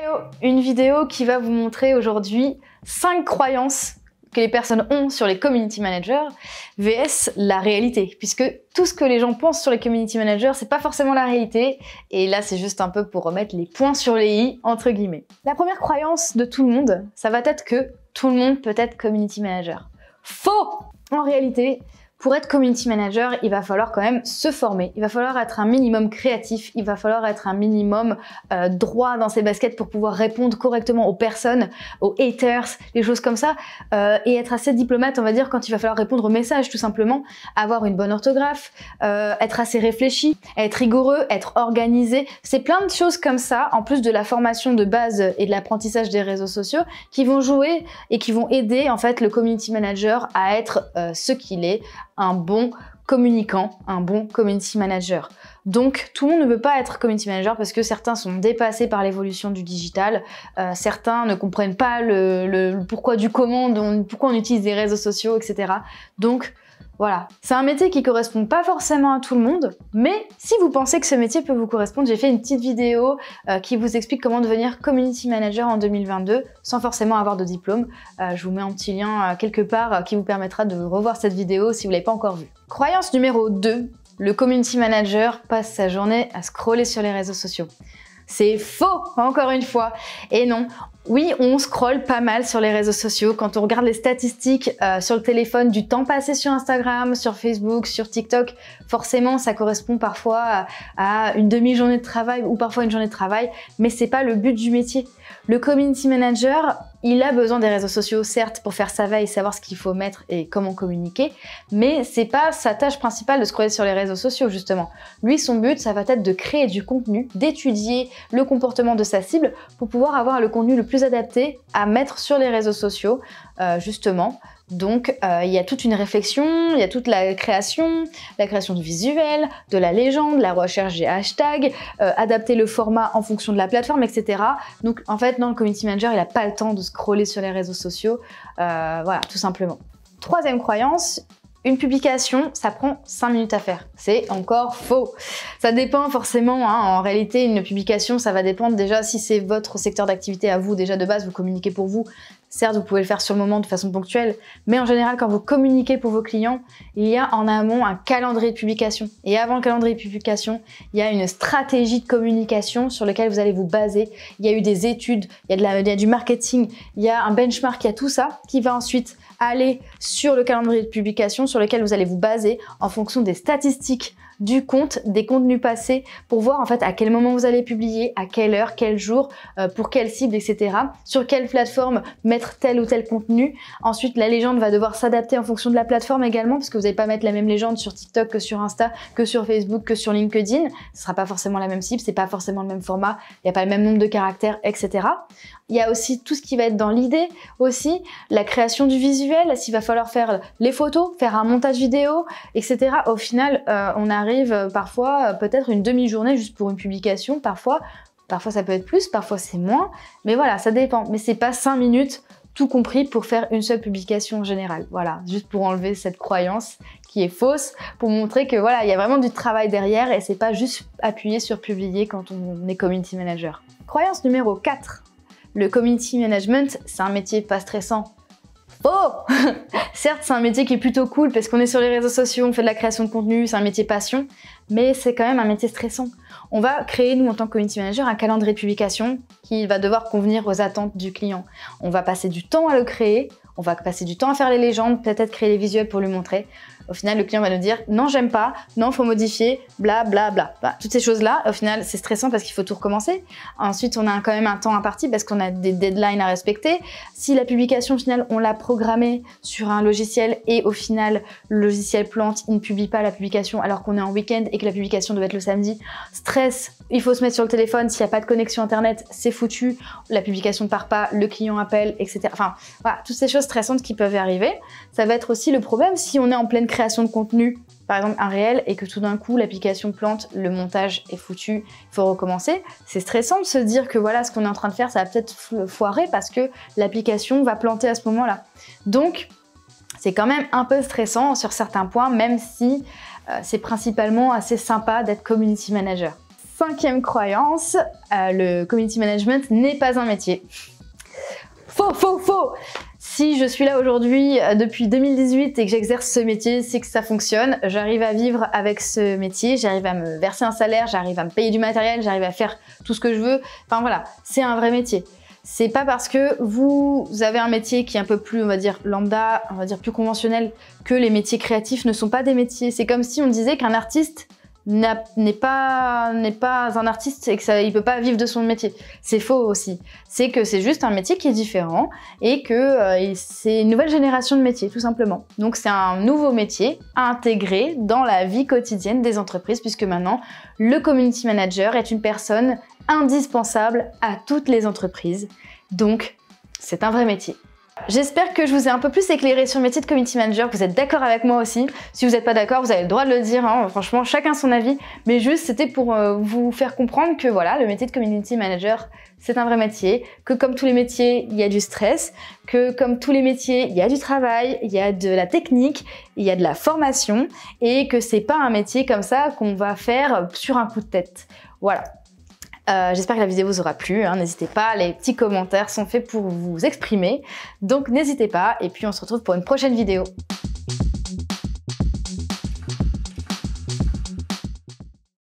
Hello, une vidéo qui va vous montrer aujourd'hui 5 croyances que les personnes ont sur les community managers vs la réalité, puisque tout ce que les gens pensent sur les community managers, c'est pas forcément la réalité, et là c'est juste un peu pour remettre les points sur les i, entre guillemets. La première croyance de tout le monde, ça va être que tout le monde peut être community manager. Faux! En réalité, pour être community manager, il va falloir quand même se former, il va falloir être un minimum créatif, il va falloir être un minimum droit dans ses baskets pour pouvoir répondre correctement aux personnes, aux haters, les choses comme ça, et être assez diplomate, on va dire, quand il va falloir répondre aux messages, tout simplement, avoir une bonne orthographe, être assez réfléchi, être rigoureux, être organisé, c'est plein de choses comme ça, en plus de la formation de base et de l'apprentissage des réseaux sociaux, qui vont jouer et qui vont aider en fait le community manager à être ce qu'il est, un bon communicant, un bon community manager. Donc tout le monde ne veut pas être community manager parce que certains sont dépassés par l'évolution du digital, certains ne comprennent pas le pourquoi du comment, pourquoi on utilise les réseaux sociaux, etc. Donc voilà, c'est un métier qui correspond pas forcément à tout le monde, mais si vous pensez que ce métier peut vous correspondre, j'ai fait une petite vidéo qui vous explique comment devenir community manager en 2022 sans forcément avoir de diplôme. Je vous mets un petit lien quelque part qui vous permettra de revoir cette vidéo si vous l'avez pas encore vue. Croyance numéro 2, le community manager passe sa journée à scroller sur les réseaux sociaux. C'est faux, encore une fois. Et non, oui, on scrolle pas mal sur les réseaux sociaux. Quand on regarde les statistiques sur le téléphone du temps passé sur Instagram, sur Facebook, sur TikTok, forcément, ça correspond parfois à une demi-journée de travail ou parfois une journée de travail, mais c'est pas le but du métier. Le community manager, il a besoin des réseaux sociaux, certes, pour faire sa veille, savoir ce qu'il faut mettre et comment communiquer, mais c'est pas sa tâche principale de scroller sur les réseaux sociaux, justement. Lui, son but, ça va être de créer du contenu, d'étudier le comportement de sa cible pour pouvoir avoir le contenu le plus adapté à mettre sur les réseaux sociaux, justement. Donc, il y a toute une réflexion, il y a toute la création du visuel, de la légende, la recherche des hashtags, adapter le format en fonction de la plateforme, etc. Donc, en fait, non, le community manager, il n'a pas le temps de scroller sur les réseaux sociaux. Voilà, tout simplement. Troisième croyance, une publication, ça prend 5 minutes à faire. C'est encore faux. Ça dépend forcément, hein. En réalité, une publication, ça va dépendre déjà si c'est votre secteur d'activité à vous, déjà de base, vous communiquez pour vous. Certes, vous pouvez le faire sur le moment de façon ponctuelle, mais en général, quand vous communiquez pour vos clients, il y a en amont un calendrier de publication. Et avant le calendrier de publication, il y a une stratégie de communication sur laquelle vous allez vous baser. Il y a eu des études, il y a du marketing, il y a un benchmark, il y a tout ça qui va ensuite aller sur le calendrier de publication sur lequel vous allez vous baser en fonction des statistiques du compte, des contenus passés, pour voir en fait à quel moment vous allez publier, à quelle heure, quel jour, pour quelle cible, etc. Sur quelle plateforme mettre tel ou tel contenu. Ensuite, la légende va devoir s'adapter en fonction de la plateforme également, parce que vous n'allez pas mettre la même légende sur TikTok que sur Insta, que sur Facebook, que sur LinkedIn. Ce sera pas forcément la même cible, c'est pas forcément le même format, il n'y a pas le même nombre de caractères, etc. Il y a aussi tout ce qui va être dans l'idée, aussi la création du visuel, s'il va falloir faire les photos, faire un montage vidéo, etc. Au final, on arrive parfois peut-être une demi-journée juste pour une publication, parfois ça peut être plus, parfois c'est moins, mais voilà, ça dépend. Mais c'est pas 5 minutes, tout compris, pour faire une seule publication en général. Voilà, juste pour enlever cette croyance qui est fausse, pour montrer que voilà, il y a vraiment du travail derrière et c'est pas juste appuyer sur publier quand on est community manager. Croyance numéro 4. Le community management, c'est un métier pas stressant. Oh Certes, c'est un métier qui est plutôt cool parce qu'on est sur les réseaux sociaux, on fait de la création de contenu, c'est un métier passion, mais c'est quand même un métier stressant. On va créer, nous, en tant que community manager, un calendrier de publication qui va devoir convenir aux attentes du client. On va passer du temps à le créer, on va passer du temps à faire les légendes, peut-être créer les visuels pour lui montrer. Au final, le client va nous dire « non, j'aime pas, non, faut modifier, bla bla bla ». Toutes ces choses-là, au final, c'est stressant parce qu'il faut tout recommencer. Ensuite, on a quand même un temps imparti parce qu'on a des deadlines à respecter. Si la publication, au final, on l'a programmée sur un logiciel et au final, le logiciel plante, il ne publie pas la publication alors qu'on est en week-end et que la publication doit être le samedi, stress, il faut se mettre sur le téléphone, s'il n'y a pas de connexion internet, c'est foutu, la publication ne part pas, le client appelle, etc. Enfin, voilà, toutes ces choses stressantes qui peuvent arriver. Ça va être aussi le problème si on est en pleine création de contenu, par exemple un réel, et que tout d'un coup l'application plante, le montage est foutu, il faut recommencer. C'est stressant de se dire que voilà, ce qu'on est en train de faire, ça va peut-être foirer parce que l'application va planter à ce moment-là. Donc, c'est quand même un peu stressant sur certains points, même si c'est principalement assez sympa d'être community manager. 5e croyance, le community management n'est pas un métier. Faux, faux, faux! Si je suis là aujourd'hui depuis 2018 et que j'exerce ce métier, c'est que ça fonctionne. J'arrive à vivre avec ce métier, j'arrive à me verser un salaire, j'arrive à me payer du matériel, j'arrive à faire tout ce que je veux. Enfin voilà, c'est un vrai métier. C'est pas parce que vous avez un métier qui est un peu plus, on va dire, lambda, on va dire plus conventionnel, que les métiers créatifs ne sont pas des métiers. C'est comme si on disait qu'un artiste n'est pas un artiste et qu'il ne peut pas vivre de son métier. C'est faux aussi. C'est que c'est juste un métier qui est différent et que c'est une nouvelle génération de métiers, tout simplement. Donc c'est un nouveau métier à intégrer dans la vie quotidienne des entreprises, puisque maintenant, le community manager est une personne indispensable à toutes les entreprises. Donc, c'est un vrai métier. J'espère que je vous ai un peu plus éclairé sur le métier de community manager, que vous êtes d'accord avec moi aussi. Si vous n'êtes pas d'accord, vous avez le droit de le dire, hein. Franchement, chacun son avis. Mais juste, c'était pour vous faire comprendre que voilà, le métier de community manager, c'est un vrai métier, que comme tous les métiers, il y a du stress, que comme tous les métiers, il y a du travail, il y a de la technique, il y a de la formation, et que c'est pas un métier comme ça qu'on va faire sur un coup de tête. Voilà. J'espère que la vidéo vous aura plu, hein. N'hésitez pas, les petits commentaires sont faits pour vous exprimer, donc n'hésitez pas, et puis on se retrouve pour une prochaine vidéo.